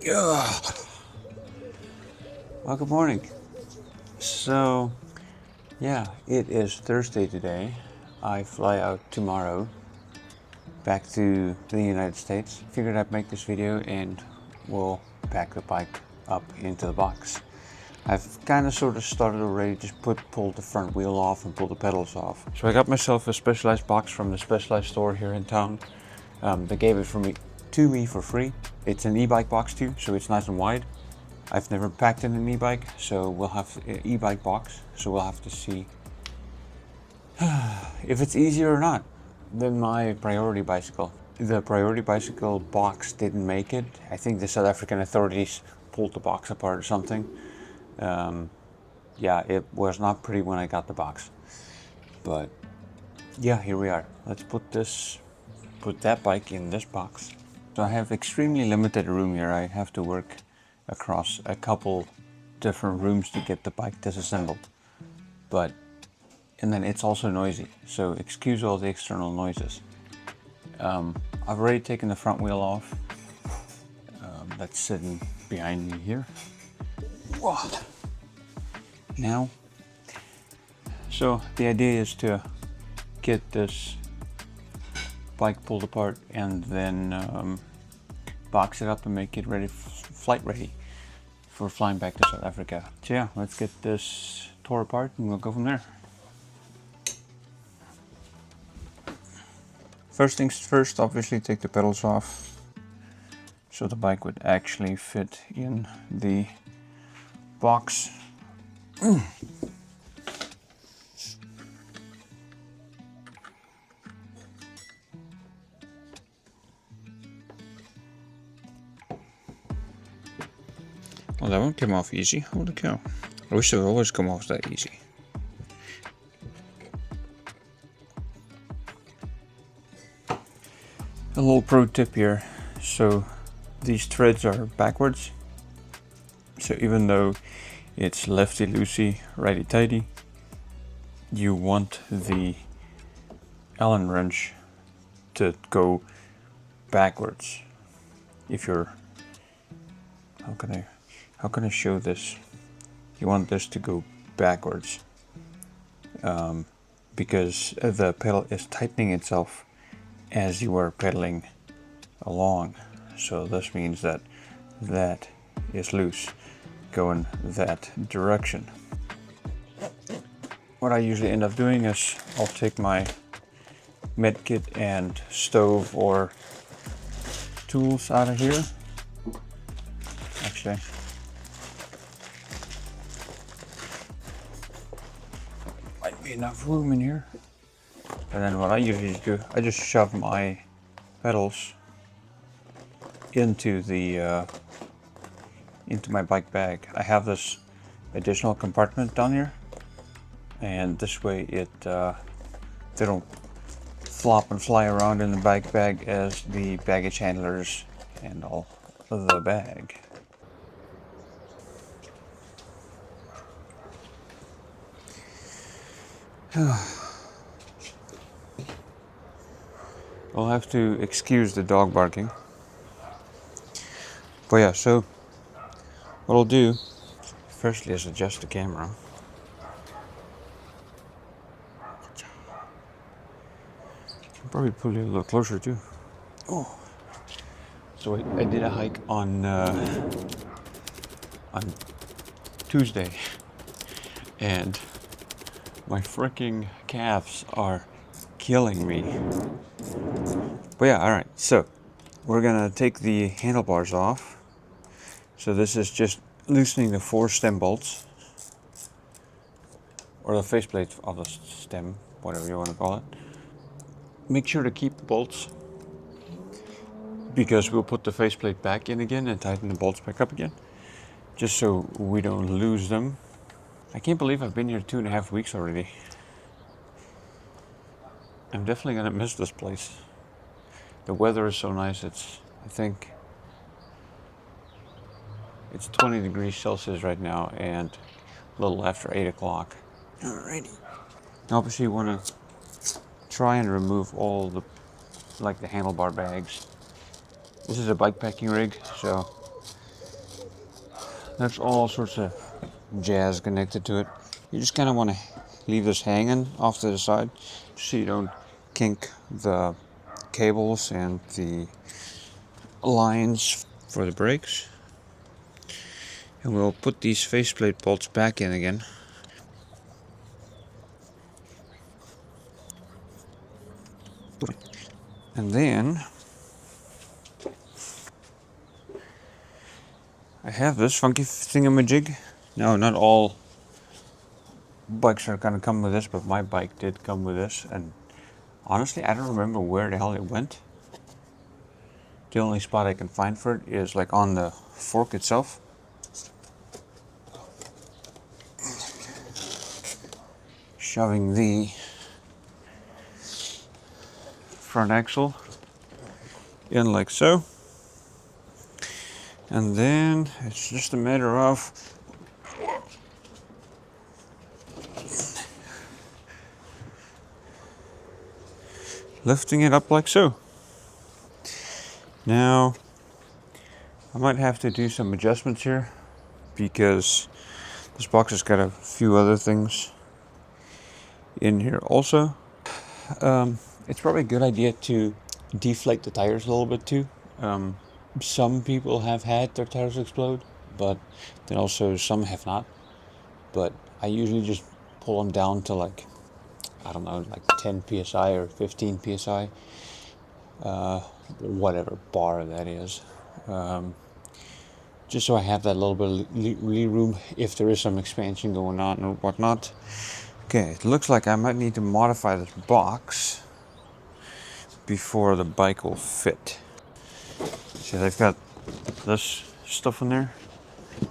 Yeah. Well, good morning. So, yeah, it is Thursday today. I fly out tomorrow back to the United States. Figured I'd make this video and we'll pack the bike up into the box. I've kind of sort of started already, just pulled the front wheel off and pulled the pedals off. So I got myself a Specialized box from the Specialized store here in town. They gave it to me for free. It's an e-bike box too, so it's nice and wide. I've never packed in an e-bike, so we'll have an e-bike box, so we'll have to see if it's easier or not than my priority bicycle. The priority bicycle box didn't make it. I think the South African authorities pulled the box apart or something. Yeah, it was not pretty when I got the box. But yeah, here we are. Let's put that bike in this box. So I have extremely limited room here. I have to work across a couple different rooms to get the bike disassembled. And then it's also noisy, so excuse all the external noises. I've already taken the front wheel off. That's sitting behind me here. What? Now, so the idea is to get this bike pulled apart and then box it up and make it ready, flight ready for flying back to South Africa. So yeah, let's get this tore apart and we'll go from there. First things first, obviously take the pedals off so the bike would actually fit in the box. Well, that won't come off easy. Holy cow. I wish it would always come off that easy. A little pro tip here. So these threads are backwards. So even though it's lefty loosey, righty tighty, you want the Allen wrench to go backwards. If you're, how can I show this? You want this to go backwards because the pedal is tightening itself as you are pedaling along. So this means that that is loose, going that direction. What I usually end up doing is I'll take my med kit and stove or tools out of here. Actually, might be enough room in here. And then what I usually do, I just shove my pedals into my bike bag. I have this additional compartment down here, and this way they don't flop and fly around in the bike bag as the baggage handlers handle the bag. I'll have to excuse the dog barking. But yeah, so what I'll do firstly is adjust the camera. I'll probably pull you a little closer too. Oh, so I did a hike on Tuesday, and my freaking calves are killing me. But yeah, all right. So we're gonna take the handlebars off. So this is just loosening the 4 stem bolts, or the faceplate of the stem, whatever you want to call it. Make sure to keep the bolts, because we'll put the faceplate back in again and tighten the bolts back up again, just so we don't lose them. I can't believe I've been here 2.5 weeks already. I'm definitely gonna miss this place. The weather is so nice. I think it's 20 degrees Celsius right now and a little after 8 o'clock. Alrighty. Obviously you want to try and remove all the handlebar bags. This is a bikepacking rig, so There's all sorts of jazz connected to it. You just kind of want to leave this hanging off to the side so you don't kink the cables and the lines for the brakes. And we'll put these faceplate bolts back in again. And then I have this funky thingamajig. No, not all bikes are gonna come with this, but my bike did come with this. And honestly, I don't remember where the hell it went. The only spot I can find for it is like on the fork itself. Shoving the front axle in like so. And then it's just a matter of lifting it up like so. Now, I might have to do some adjustments here because this box has got a few other things in here also. It's probably a good idea to deflate the tires a little bit too. Some people have had their tires explode, but then also some have not. But I usually just pull them down to like, I don't know, like 10 psi or 15 psi, whatever bar that is. Just so I have that little bit of lee room if there is some expansion going on or whatnot. Okay, it looks like I might need to modify this box before the bike will fit. See, they've got this stuff in there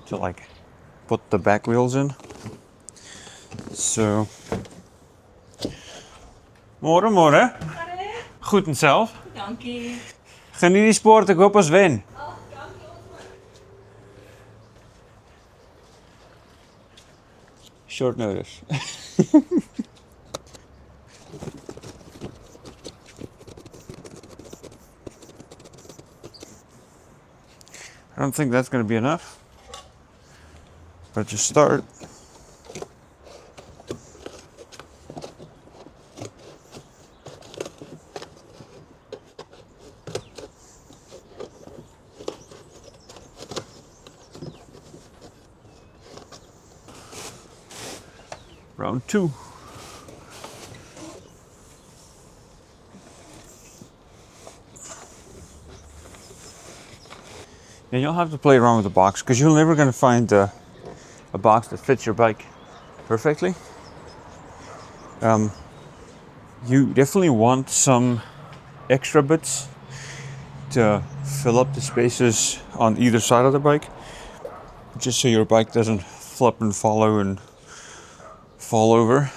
to like put the back wheels in. So, morgen, morgen. Goed en zelf. Dankie. Geniet die sport, ik hoop als win. Oh, dankie. Short notice. I don't think that's going to be enough, but just start. Round 2. And you'll have to play around with the box because you're never going to find a box that fits your bike perfectly. You definitely want some extra bits to fill up the spaces on either side of the bike, just so your bike doesn't flip and follow and fall over.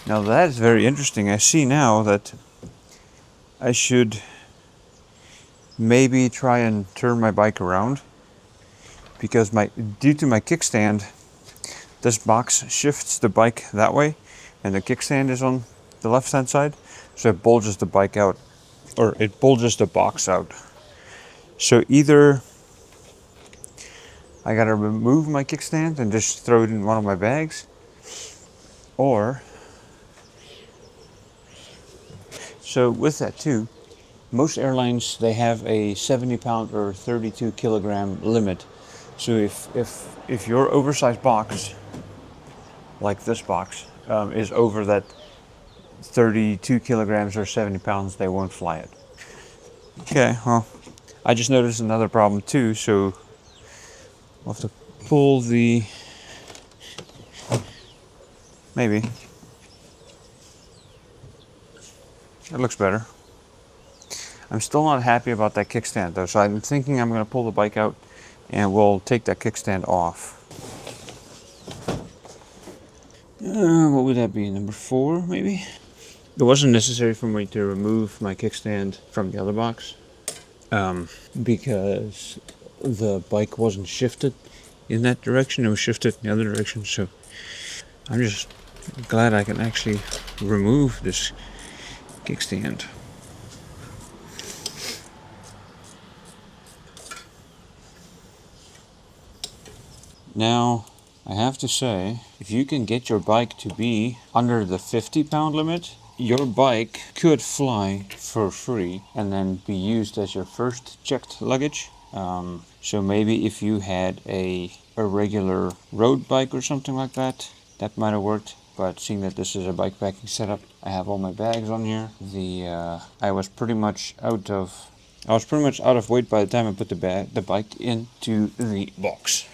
Now that is very interesting. I see now that I should maybe try and turn my bike around because due to my kickstand, this box shifts the bike that way and the kickstand is on the left hand side, so it bulges the bike out, or it bulges the box out. So either I gotta remove my kickstand and just throw it in one of my bags, or so with that too, most airlines, they have a 70 pound or 32 kilogram limit. So if your oversized box, like this box, is over that 32 kilograms or 70 pounds, they won't fly it. Okay, well, I just noticed another problem too, so I'll have to pull the, maybe. It looks better. I'm still not happy about that kickstand though, so I'm thinking I'm going to pull the bike out and we'll take that kickstand off. What would that be, number 4 maybe? It wasn't necessary for me to remove my kickstand from the other box because the bike wasn't shifted in that direction, it was shifted in the other direction, so I'm just glad I can actually remove this kickstand. Now, I have to say, if you can get your bike to be under the 50-pound limit, your bike could fly for free and then be used as your first checked luggage. So maybe if you had a regular road bike or something like that, that might have worked. But seeing that this is a bike packing setup, I have all my bags on here. I was pretty much out of weight by the time I put the bike into the box.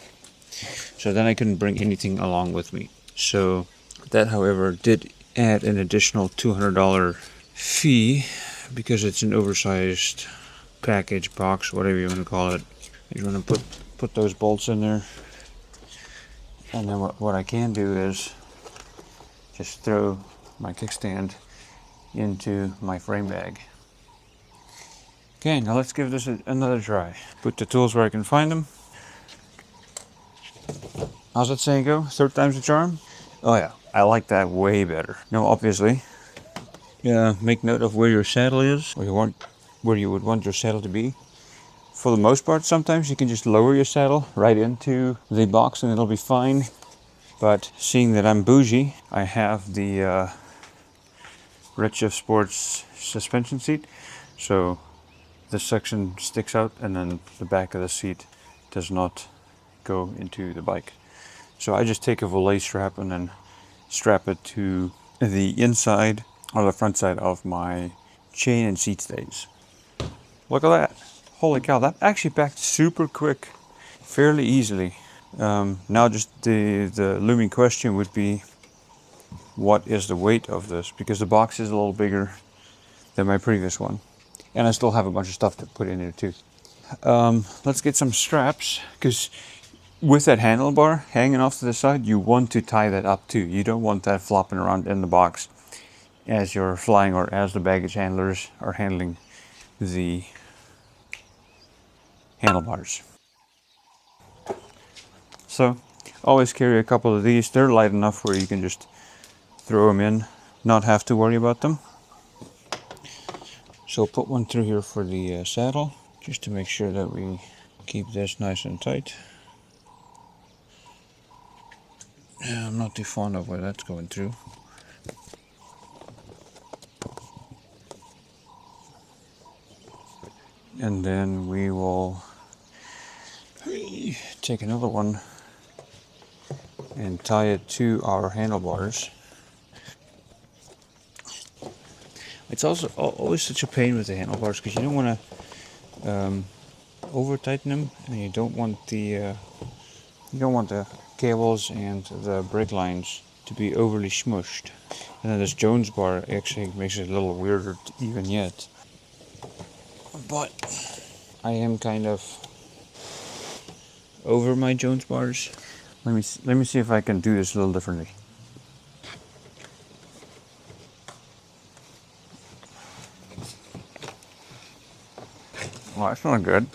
So then I couldn't bring anything along with me. So that, however, did add an additional $200 fee because it's an oversized package, box, whatever you want to call it. You want to put those bolts in there. And then what I can do is just throw my kickstand into my frame bag. Okay, now let's give this another try. Put the tools where I can find them. How's that saying go? Third time's the charm? Oh yeah, I like that way better. Now obviously, make note of where your saddle is, where you would want your saddle to be. For the most part, sometimes you can just lower your saddle right into the box and it'll be fine. But seeing that I'm bougie, I have the Redshift Sports suspension seat. So this section sticks out and then the back of the seat does not go into the bike. So I just take a valet strap and then strap it to the inside or the front side of my chain and seat stays. Look at that. Holy cow, that actually packed super quick, fairly easily. Now just the looming question would be, what is the weight of this? Because the box is a little bigger than my previous one. And I still have a bunch of stuff to put in there too. Let's get some straps, because with that handlebar hanging off to the side, you want to tie that up too. You don't want that flopping around in the box as you're flying or as the baggage handlers are handling the handlebars. So always carry a couple of these. They're light enough where you can just throw them in, not have to worry about them. So put one through here for the saddle, just to make sure that we keep this nice and tight. I'm not too fond of where that's going through. And then we will take another one and tie it to our handlebars. It's also always such a pain with the handlebars because you don't want to over tighten them, and you don't want the cables and the brake lines to be overly smushed. And then this Jones bar actually makes it a little weirder even yet. But I am kind of over my Jones bars. Let me see if I can do this a little differently. Well, that's not good.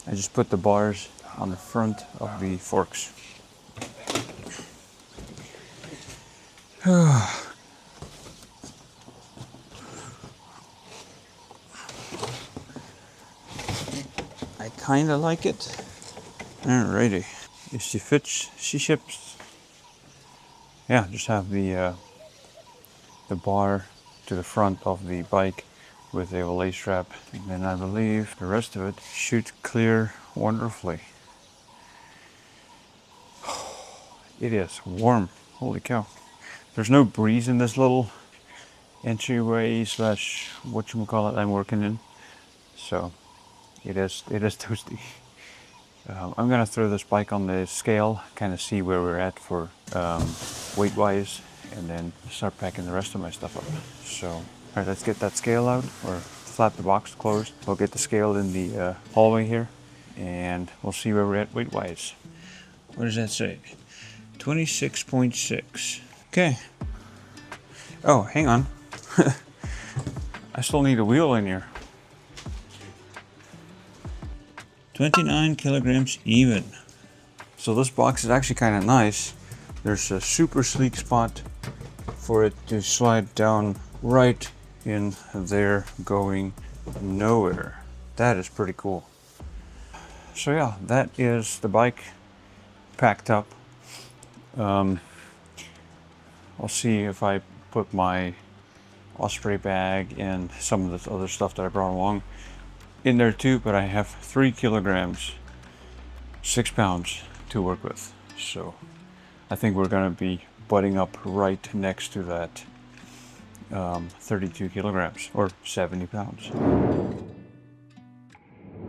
I just put the bars on the front of the forks. I kinda like it. Alrighty. If she fits, she ships. Yeah, just have the bar to the front of the bike with a valet strap, and then I believe the rest of it should clear wonderfully. It is warm. Holy cow. There's no breeze in this little entryway slash whatchamacallit I'm working in, so it is toasty. I'm gonna throw this bike on the scale, kind of see where we're at for weight wise, and then start packing the rest of my stuff up. So, alright, let's get that scale out, or flap the box closed. We'll get the scale in the hallway here, and we'll see where we're at weight wise. What does that say? 26.6. Okay. Oh, hang on. I still need a wheel in here. 29 kilograms even. So this box is actually kind of nice. There's a super sleek spot for it to slide down right in there, going nowhere. That is pretty cool. So yeah, that is the bike packed up. I'll see if I put my osprey bag and some of the other stuff that I brought along in there too, but I have 3 kilograms, 6 pounds to work with. So I think we're gonna be butting up right next to that 32 kilograms or 70 pounds.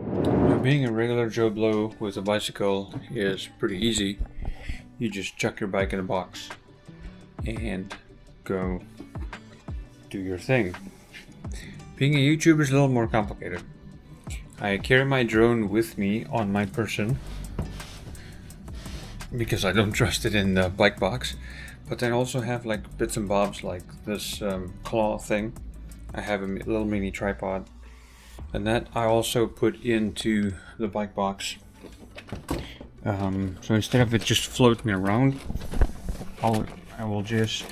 Now, being a regular Joe Blow with a bicycle is pretty easy. You just chuck your bike in a box and go do your thing. Being a YouTuber is a little more complicated. I carry my drone with me on my person because I don't trust it in the bike box. But then I also have like bits and bobs like this claw thing. I have a little mini tripod, and that I also put into the bike box. So instead of it just floating around, I will just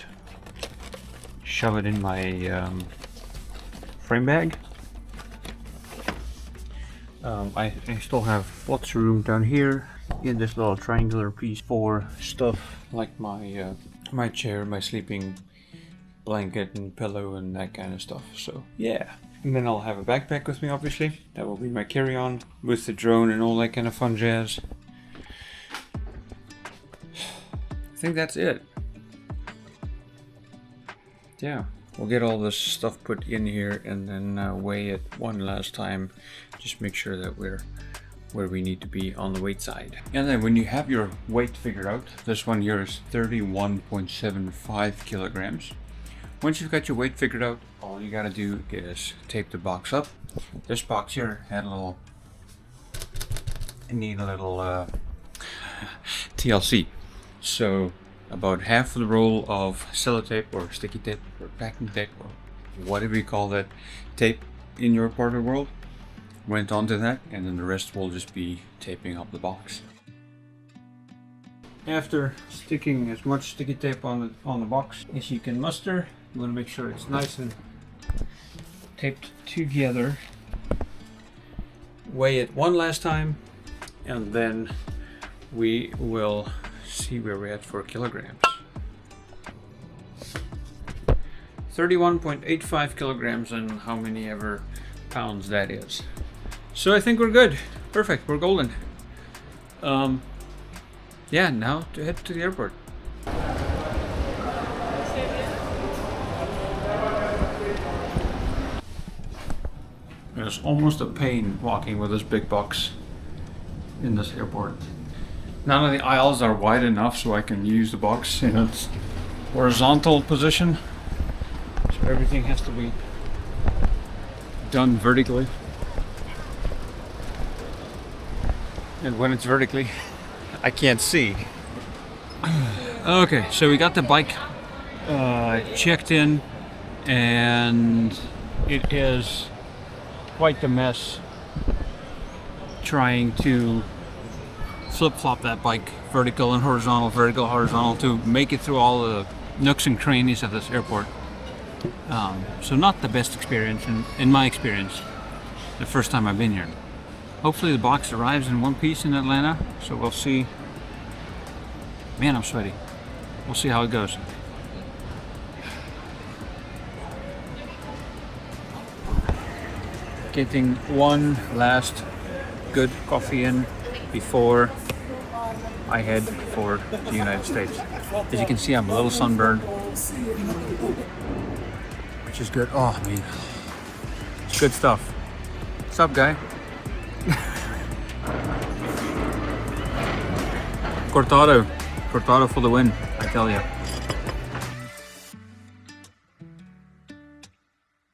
shove it in my frame bag. I still have lots of room down here in this little triangular piece for stuff like my my chair, my sleeping blanket and pillow and that kind of stuff. So yeah, and then I'll have a backpack with me, obviously. That will be my carry-on with the drone and all that kind of fun jazz. I think that's it. Yeah, we'll get all this stuff put in here and then weigh it one last time. Just make sure that we're where we need to be on the weight side. And then when you have your weight figured out, this one here is 31.75 kilograms. Once you've got your weight figured out, all you gotta do is tape the box up. This box here had a little TLC. So about half of the roll of sellotape or sticky tape or packing tape or whatever you call that tape in your part of the world went onto that, and then the rest will just be taping up the box. After sticking as much sticky tape on the box as you can muster, you want to make sure it's nice and taped together. Weigh it one last time, and then we will see where we're at for kilograms. 31.85 kilograms and how many ever pounds that is. So I think we're good. Perfect, we're golden. Yeah, now to head to the airport. It's almost a pain walking with this big box in this airport. None of the aisles are wide enough so I can use the box in its horizontal position. So everything has to be done vertically. And when it's vertically, I can't see. Okay, so we got the bike checked in, and it is quite the mess trying to flip-flop that bike vertical and horizontal, vertical, horizontal to make it through all the nooks and crannies of this airport. So not the best experience in my experience, the first time I've been here. Hopefully the box arrives in one piece in Atlanta, so we'll see. Man, I'm sweaty. We'll see how it goes. Getting one last good coffee in before I head for the United States. As you can see, I'm a little sunburned, which is good. Oh man, it's good stuff. What's up, guy? Cortado for the win, I tell you.